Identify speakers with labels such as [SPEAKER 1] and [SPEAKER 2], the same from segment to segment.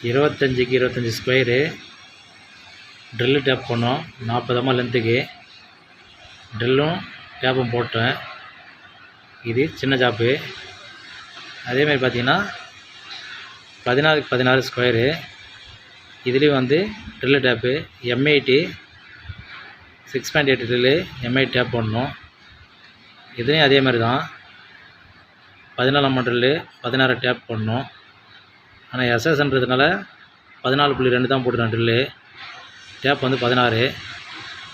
[SPEAKER 1] 25க்கு 25 square drill tape பண்ணோம். 40 mm லென்த்துக்கு ட்ரில்லும் டேப்பும் போட்டேன். இது சின்ன ஜாப்பு. அதேமாதிரி பார்த்தீங்கன்னா 16க்கு 16 ஸ்கொயரு இதுலேயும் வந்து drill tape M8 6.8 drill M8 tape பண்ணணும். இதுலேயும் அதே மாதிரி தான் 14 mm ட்ரில்லு 16 டேப் பண்ணணும். ஆனால் எஸ்எஸ்ன்றதுனால 14.2 தான் போட்டுருக்கேன் ட்ரில்லு. டேப் வந்து 16.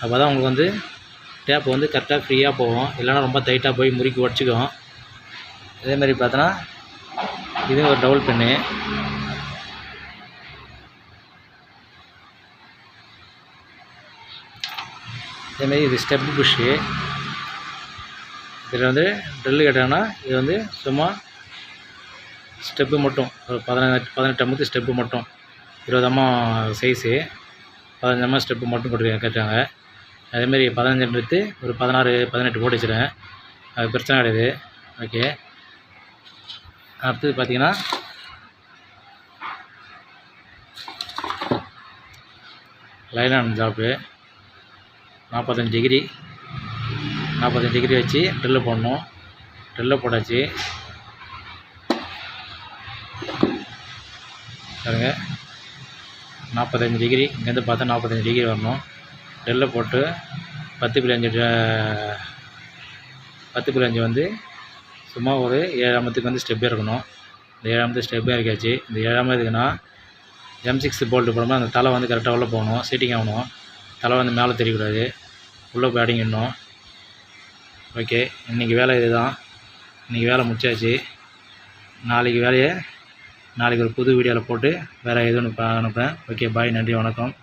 [SPEAKER 1] அப்போ தான் உங்களுக்கு வந்து டேப் வந்து கரெக்டாக ஃப்ரீயாக போகும். இல்லைனா ரொம்ப டைட்டாக போய் முறுக்கி உடச்சிக்கும். இதேமாதிரி பார்த்தோன்னா இது ஒரு டபுள் பென்னு. இதேமாரி இது ஸ்டெப்பு புஷ்ஷு. இதில் வந்து ட்ரில்லு கேட்டாங்கன்னா இது வந்து சும்மா ஸ்டெப்பு மட்டும் ஒரு 18 mm ஸ்டெப்பு மட்டும் 20 mm சைஸு 15 mm ஸ்டெப்பு மட்டும் கேட்டாங்க. அதேமாரி 15 எடுத்து ஒரு 16 18 போட்டு வச்சுருக்கேன். அது பிரச்சனை கிடையாது. ஓகே. அடுத்தது பார்த்தீங்கன்னா லைலான் ஜாப்பு 45 டிகிரி வச்சு ட்ரில்லு போடணும். ட்ரில்லை போட்டாச்சு பாருங்க. 45 டிகிரி இங்கேருந்து பார்த்தா 45 டிகிரி வரணும். ட்ரில்லை போட்டு 10.5 வந்து சும்மா ஒரு 7 mm வந்து ஸ்டெப்பே இருக்கணும். இந்த 7 mm ஸ்டெப்பே இருக்காச்சு. இந்த 7 mm எதுக்குன்னா M6 போல்ட்டு போடும்போது அந்த தலை வந்து கரெக்டாக உள்ளே போகணும். சீட்டிங் ஆகணும். தலை வந்து மேலே தெரியக்கூடாது. உள்ளே போய் அடங்கிடணும். ஓகே. இன்றைக்கி வேலை இது தான். இன்றைக்கி வேலை முடிச்சாச்சு. நாளைக்கு வேலையை நாளைக்கு ஒரு புது வீடியோவில் போட்டு வேறு எதுவும் அனுப்புகிறேன். ஓகே. பாய். நன்றி. வணக்கம்.